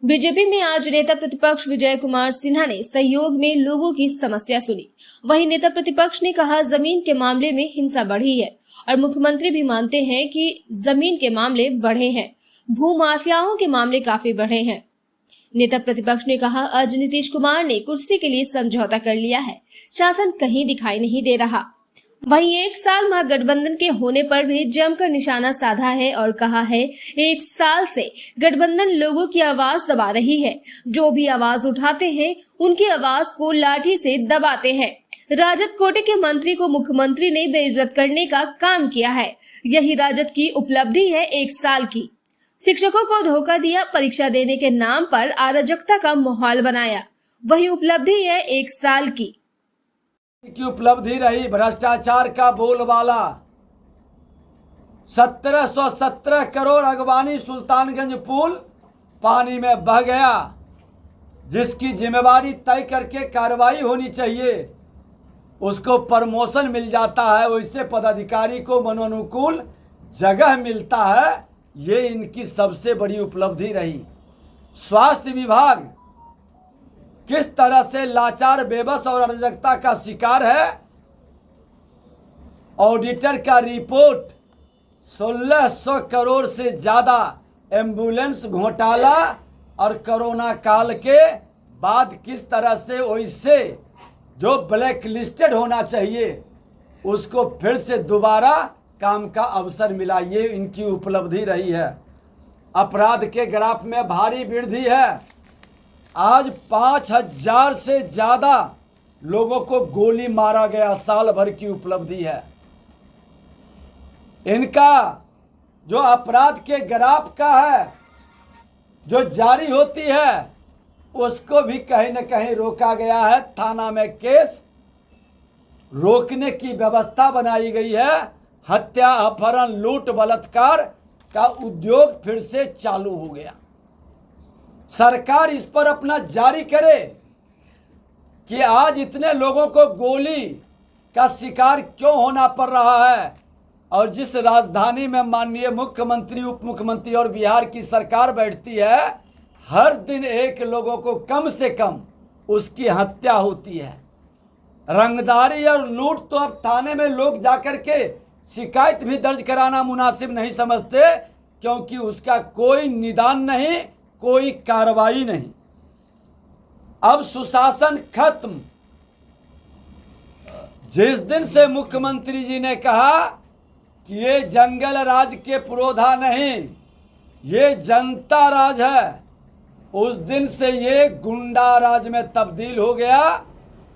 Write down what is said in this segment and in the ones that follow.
BJP में आज नेता प्रतिपक्ष विजय कुमार सिन्हा ने सहयोग में लोगों की समस्या सुनी। वहीं नेता प्रतिपक्ष ने कहा, जमीन के मामले में हिंसा बढ़ी है और मुख्यमंत्री भी मानते हैं कि जमीन के मामले बढ़े हैं, भू माफियाओं के मामले काफी बढ़े हैं। नेता प्रतिपक्ष ने कहा, आज नीतीश कुमार ने कुर्सी के लिए समझौता कर लिया है, शासन कहीं दिखाई नहीं दे रहा। वहीं 1 साल महागठबंधन के होने पर भी जमकर निशाना साधा है और कहा है, 1 साल से गठबंधन लोगों की आवाज दबा रही है। जो भी आवाज उठाते हैं उनकी आवाज को लाठी से दबाते हैं। राजद कोटे के मंत्री को मुख्यमंत्री ने बेइज्जत करने का काम किया है। यही राजद की उपलब्धि है 1 साल की। शिक्षकों को धोखा दिया, परीक्षा देने के नाम पर अराजकता का माहौल बनाया। वही उपलब्धि है 1 साल की उपलब्धि रही भ्रष्टाचार का बोलबाला। 1717 करोड़ अगवानी सुल्तानगंज पुल पानी में बह गया, जिसकी जिम्मेवारी तय करके कार्रवाई होनी चाहिए, उसको प्रमोशन मिल जाता है, वैसे पदाधिकारी को मनोनुकूल जगह मिलता है। ये इनकी सबसे बड़ी उपलब्धि रही। स्वास्थ्य विभाग किस तरह से लाचार, बेबस और अराजकता का शिकार है। ऑडिटर का रिपोर्ट 1600 करोड़ से ज्यादा एम्बुलेंस घोटाला और कोरोना काल के बाद किस तरह से वैसे जो ब्लैक लिस्टेड होना चाहिए उसको फिर से दोबारा काम का अवसर मिला। ये इनकी उपलब्धि रही है। अपराध के ग्राफ में भारी वृद्धि है। आज 5000 से ज्यादा लोगों को गोली मारा गया, साल भर की उपलब्धि है। इनका जो अपराध के ग्राफ का है, जो जारी होती है, उसको भी कहीं न कहीं रोका गया है। थाना में केस रोकने की व्यवस्था बनाई गई है। हत्या, अपहरण, लूट, बलात्कार का उद्योग फिर से चालू हो गया। सरकार इस पर अपना जारी करे कि आज इतने लोगों को गोली का शिकार क्यों होना पड़ रहा है। और जिस राजधानी में माननीय मुख्यमंत्री, उप मुख्यमंत्री और बिहार की सरकार बैठती है, हर दिन एक लोगों को कम से कम उसकी हत्या होती है। रंगदारी और लूट तो अब थाने में लोग जाकर के शिकायत भी दर्ज कराना मुनासिब नहीं समझते, क्योंकि उसका कोई निदान नहीं, कोई कार्रवाई नहीं। अब सुशासन खत्म। जिस दिन से मुख्यमंत्री जी ने कहा कि ये जंगल राज के पुरोधा नहीं, ये जनता राज है, उस दिन से ये गुंडा राज में तब्दील हो गया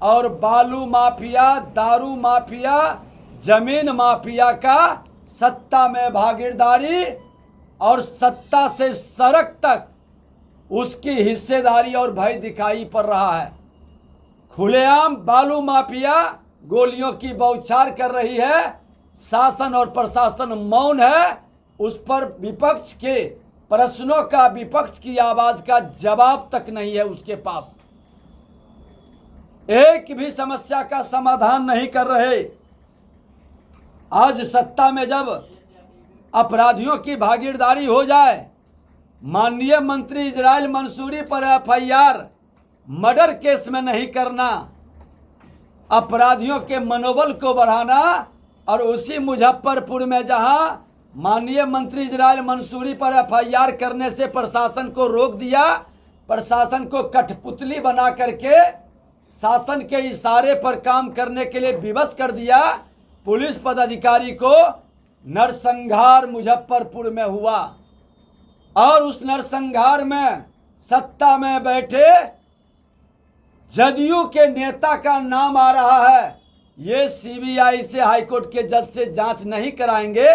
और बालू माफिया, दारू माफिया, जमीन माफिया का सत्ता में भागीदारी और सत्ता से सड़क तक उसकी हिस्सेदारी और भय दिखाई पड़ रहा है। खुलेआम बालू माफिया गोलियों की बौछार कर रही है। शासन और प्रशासन मौन है। उस पर विपक्ष के प्रश्नों का, विपक्ष की आवाज का जवाब तक नहीं है उसके पास। एक भी समस्या का समाधान नहीं कर रहे। आज सत्ता में जब अपराधियों की भागीदारी हो जाए, माननीय मंत्री इजराइल मंसूरी पर एफआईआर मर्डर केस में नहीं करना, अपराधियों के मनोबल को बढ़ाना, और उसी मुजफ्फरपुर में जहां माननीय मंत्री इजराइल मंसूरी पर एफआईआर करने से प्रशासन को रोक दिया, प्रशासन को कठपुतली बना करके शासन के इशारे पर काम करने के लिए विवश कर दिया। पुलिस पदाधिकारी को नरसंहार मुजफ्फरपुर में हुआ और उस नरसंहार में सत्ता में बैठे जदयू के नेता का नाम आ रहा है। ये सीबीआई से, हाईकोर्ट के जज से जांच नहीं कराएंगे,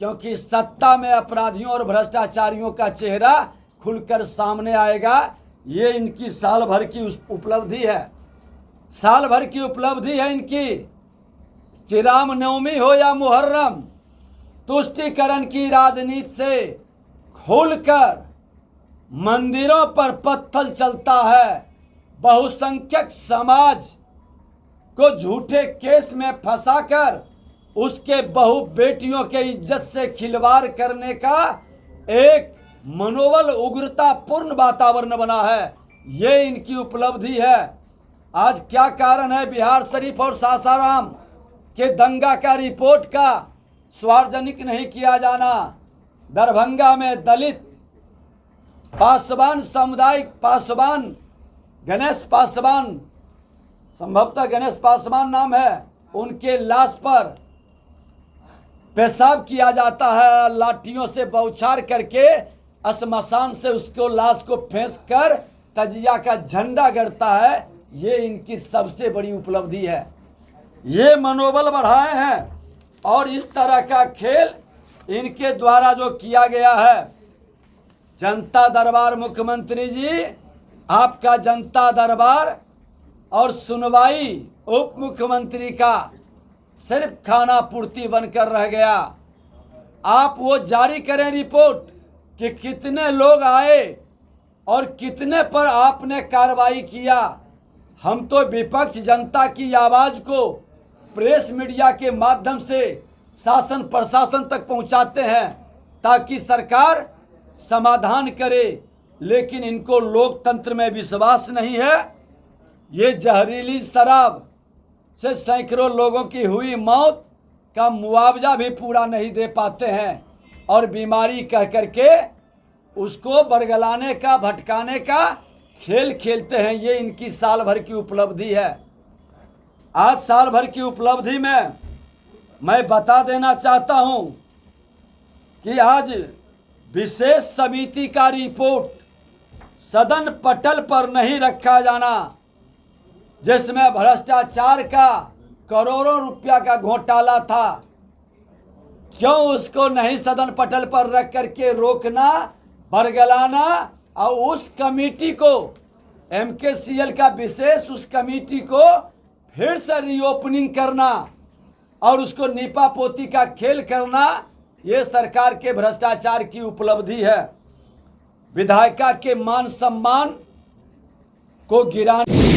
क्योंकि सत्ता में अपराधियों और भ्रष्टाचारियों का चेहरा खुलकर सामने आएगा। ये इनकी साल भर की उपलब्धि है। साल भर की उपलब्धि है इनकी कि रामनवमी हो या मुहर्रम, तुष्टीकरण की राजनीति से खुलकर मंदिरों पर पत्थर चलता है। बहुसंख्यक समाज को झूठे केस में फंसाकर उसके बहु बेटियों के इज्जत से खिलवाड़ करने का एक मनोबल उग्रतापूर्ण वातावरण बना है। ये इनकी उपलब्धि है। आज क्या कारण है बिहार शरीफ और सासाराम के दंगा का रिपोर्ट का सार्वजनिक नहीं किया जाना? दरभंगा में दलित पासवान सामुदायिक पासवान गणेश पासवान, संभवतः गणेश पासवान नाम है, उनके लाश पर पेशाब किया जाता है। लाठियों से बौछार करके श्मशान से उसको लाश को फेंस कर तजिया का झंडा गड़ता है। ये इनकी सबसे बड़ी उपलब्धि है। ये मनोबल बढ़ाए हैं और इस तरह का खेल इनके द्वारा जो किया गया है। जनता दरबार मुख्यमंत्री जी, आपका जनता दरबार और सुनवाई उप मुख्यमंत्री का सिर्फ खाना पूर्ति बनकर रह गया। आप वो जारी करें रिपोर्ट कि कितने लोग आए और कितने पर आपने कार्रवाई किया। हम तो विपक्ष जनता की आवाज़ को प्रेस मीडिया के माध्यम से शासन प्रशासन तक पहुंचाते हैं ताकि सरकार समाधान करे, लेकिन इनको लोकतंत्र में विश्वास नहीं है। ये जहरीली शराब से सैकड़ों लोगों की हुई मौत का मुआवजा भी पूरा नहीं दे पाते हैं और बीमारी कह करके उसको बरगलाने का भटकाने का खेल खेलते हैं। ये इनकी साल भर की उपलब्धि है। आज साल भर की उपलब्धि में मैं बता देना चाहता हूं कि आज विशेष समिति का रिपोर्ट सदन पटल पर नहीं रखा जाना, जिसमें भ्रष्टाचार का करोड़ों रुपया का घोटाला था। क्यों उसको नहीं सदन पटल पर रख करके रोकना, बरगलाना और उस कमेटी को MKCL का विशेष उस कमेटी को फिर से रीओपनिंग करना और उसको नीपा पोती का खेल करना, ये सरकार के भ्रष्टाचार की उपलब्धि है। विधायिका के मान सम्मान को गिराने